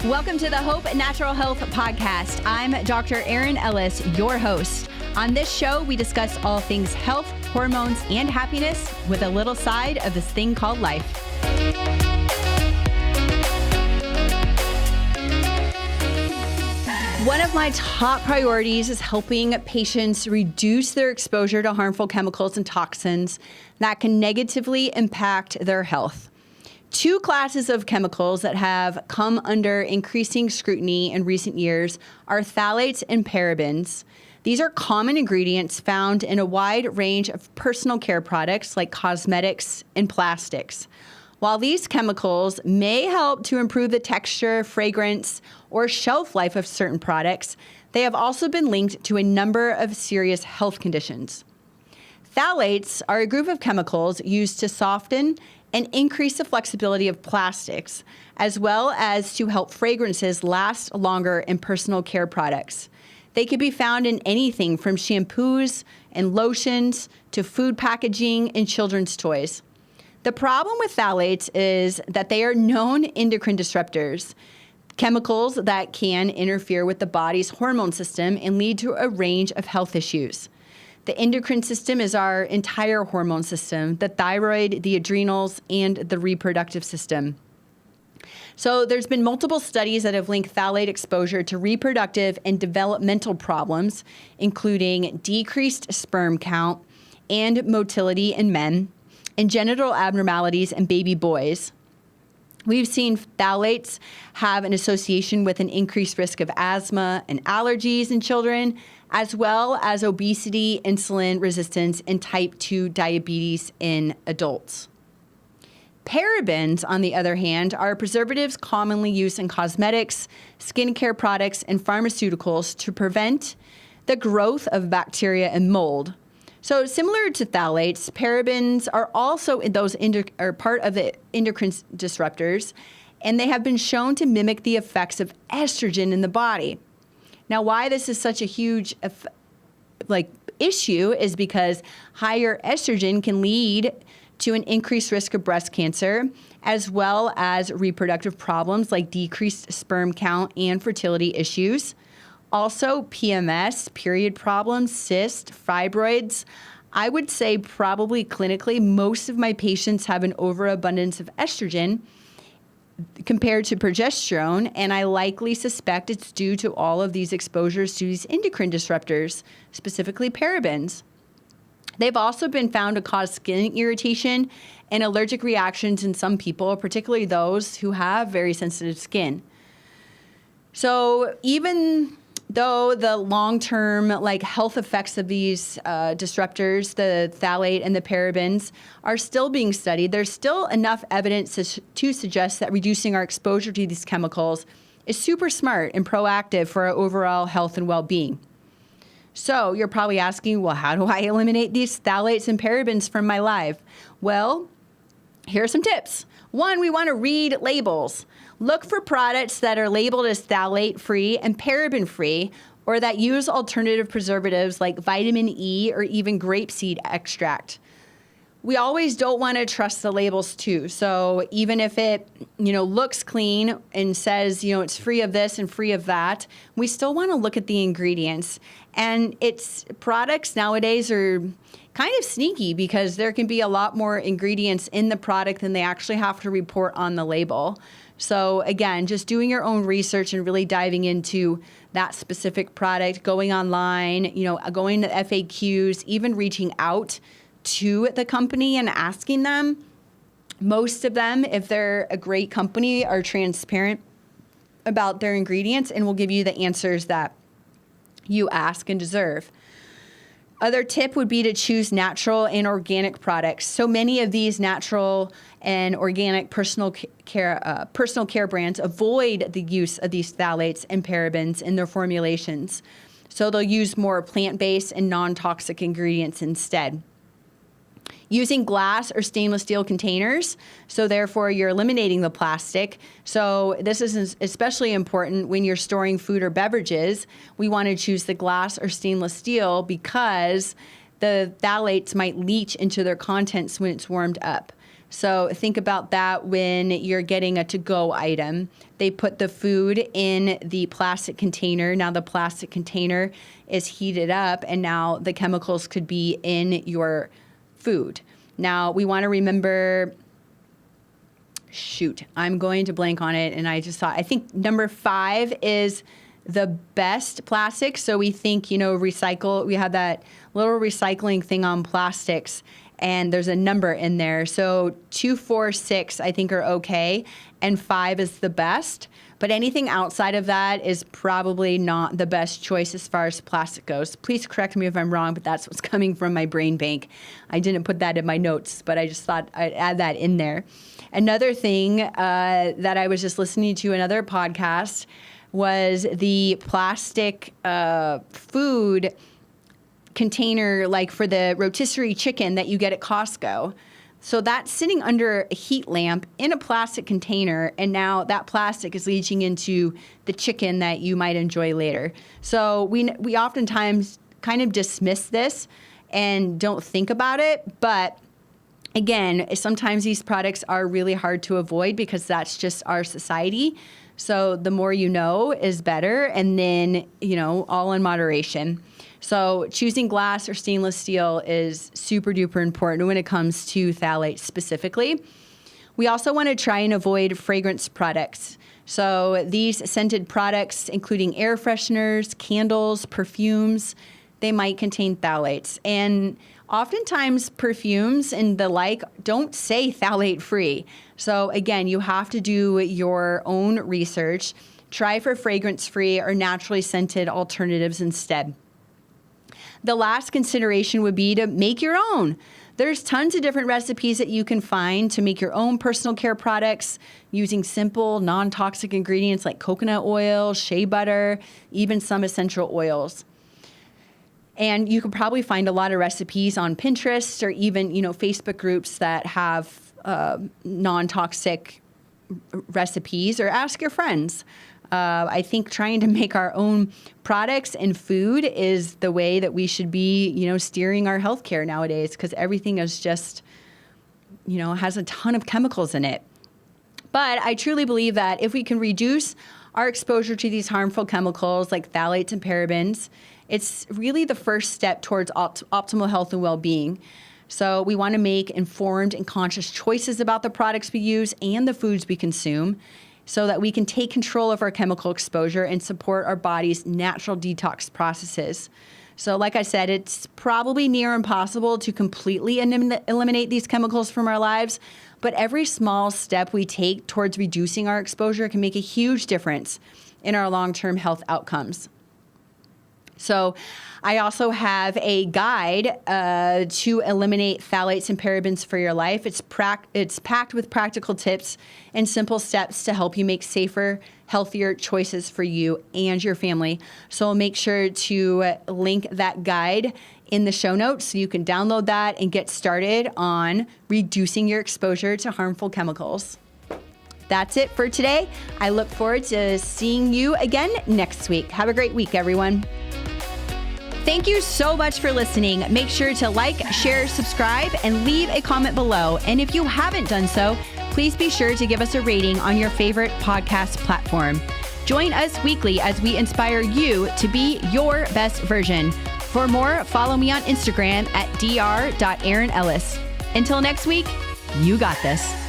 Welcome to the Hope Natural Health Podcast. I'm Dr. Erin Ellis, your host. On this show, we discuss all things health, hormones, and happiness with a little side of this thing called life. One of my top priorities is helping patients reduce their exposure to harmful chemicals and toxins that can negatively impact their health. Two classes of chemicals that have come under increasing scrutiny in recent years are phthalates and parabens. These are common ingredients found in a wide range of personal care products like cosmetics and plastics. While these chemicals may help to improve the texture, fragrance, or shelf life of certain products, they have also been linked to a number of serious health conditions. Phthalates are a group of chemicals used to soften and increase the flexibility of plastics, as well as to help fragrances last longer in personal care products. They can be found in anything from shampoos and lotions to food packaging and children's toys. The problem with phthalates is that they are known endocrine disruptors, chemicals that can interfere with the body's hormone system and lead to a range of health issues. The endocrine system is our entire hormone system, the thyroid, the adrenals, and the reproductive system. So there's been multiple studies that have linked phthalate exposure to reproductive and developmental problems, including decreased sperm count and motility in men, and genital abnormalities in baby boys. We've seen phthalates have an association with an increased risk of asthma and allergies in children, as well as obesity, insulin resistance, and type 2 diabetes in adults. Parabens, on the other hand, are preservatives commonly used in cosmetics, skincare products, and pharmaceuticals to prevent the growth of bacteria and mold. So similar to phthalates, parabens are also are part of the endocrine disruptors, and they have been shown to mimic the effects of estrogen in the body. Now, why this is such a huge issue is because higher estrogen can lead to an increased risk of breast cancer, as well as reproductive problems like decreased sperm count and fertility issues. Also, PMS, period problems, cysts, fibroids. I would say probably clinically, most of my patients have an overabundance of estrogen compared to progesterone, and I likely suspect it's due to all of these exposures to these endocrine disruptors, specifically parabens. They've also been found to cause skin irritation and allergic reactions in some people, particularly those who have very sensitive skin. So even though the long-term health effects of these disruptors, the phthalate and the parabens, are still being studied, there's still enough evidence to suggest that reducing our exposure to these chemicals is super smart and proactive for our overall health and well-being. So you're probably asking, well, how do I eliminate these phthalates and parabens from my life? Well, here are some tips. One, we want to read labels. Look for products that are labeled as phthalate-free and paraben-free, or that use alternative preservatives like vitamin E or even grapeseed extract. We always don't want to trust the labels too. So even if it, looks clean and says, it's free of this and free of that, we still want to look at the ingredients. And its products nowadays are kind of sneaky because there can be a lot more ingredients in the product than they actually have to report on the label. So again, just doing your own research and really diving into that specific product, going online, going to FAQs, even reaching out to the company and asking them. Most of them, if they're a great company, are transparent about their ingredients and will give you the answers that you ask and deserve. Other tip would be to choose natural and organic products. So many of these natural and organic personal care brands avoid the use of these phthalates and parabens in their formulations. So they'll use more plant-based and non-toxic ingredients instead. Using glass or stainless steel containers, so therefore you're eliminating the plastic. So this is especially important when you're storing food or beverages. We want to choose the glass or stainless steel because the phthalates might leach into their contents when it's warmed up. So think about that when you're getting a to-go item. They put the food in the plastic container. Now the plastic container is heated up, and now the chemicals could be in your food. Now we want to remember, I'm going to blank on it, and I think number 5 is the best plastic. So we think, recycle. We have that little recycling thing on plastics, and there's a number in there. So 2, 4, 6, I think are okay, and 5 is the best. But anything outside of that is probably not the best choice as far as plastic goes. Please correct me if I'm wrong, but that's what's coming from my brain bank. I didn't put that in my notes, but I just thought I'd add that in there. Another thing that I was just listening to another podcast was the plastic food container, like for the rotisserie chicken that you get at Costco. So that's sitting under a heat lamp in a plastic container, and now that plastic is leaching into the chicken that you might enjoy later. So we oftentimes kind of dismiss this and don't think about it, but again, sometimes these products are really hard to avoid because that's just our society. So the more you know is better, and then, all in moderation. So choosing glass or stainless steel is super duper important when it comes to phthalates specifically. We also want to try and avoid fragrance products. So these scented products, including air fresheners, candles, perfumes, they might contain phthalates. And oftentimes perfumes and the like don't say phthalate free. So again, you have to do your own research. Try for fragrance free or naturally scented alternatives instead. The last consideration would be to make your own. There's tons of different recipes that you can find to make your own personal care products using simple, non-toxic ingredients like coconut oil, shea butter, even some essential oils. And you can probably find a lot of recipes on Pinterest or even, Facebook groups that have non-toxic recipes, or ask your friends. I think trying to make our own products and food is the way that we should be, steering our healthcare nowadays, because everything is just, has a ton of chemicals in it. But I truly believe that if we can reduce our exposure to these harmful chemicals like phthalates and parabens, it's really the first step towards optimal health and well-being. So we want to make informed and conscious choices about the products we use and the foods we consume, so that we can take control of our chemical exposure and support our body's natural detox processes. So like I said, it's probably near impossible to completely eliminate these chemicals from our lives, but every small step we take towards reducing our exposure can make a huge difference in our long-term health outcomes. So I also have a guide to eliminate phthalates and parabens for your life. It's packed with practical tips and simple steps to help you make safer, healthier choices for you and your family. So I'll make sure to link that guide in the show notes so you can download that and get started on reducing your exposure to harmful chemicals. That's it for today. I look forward to seeing you again next week. Have a great week, everyone. Thank you so much for listening. Make sure to like, share, subscribe, and leave a comment below. And if you haven't done so, please be sure to give us a rating on your favorite podcast platform. Join us weekly as we inspire you to be your best version. For more, follow me on Instagram at dr.erinellis. Until next week, you got this.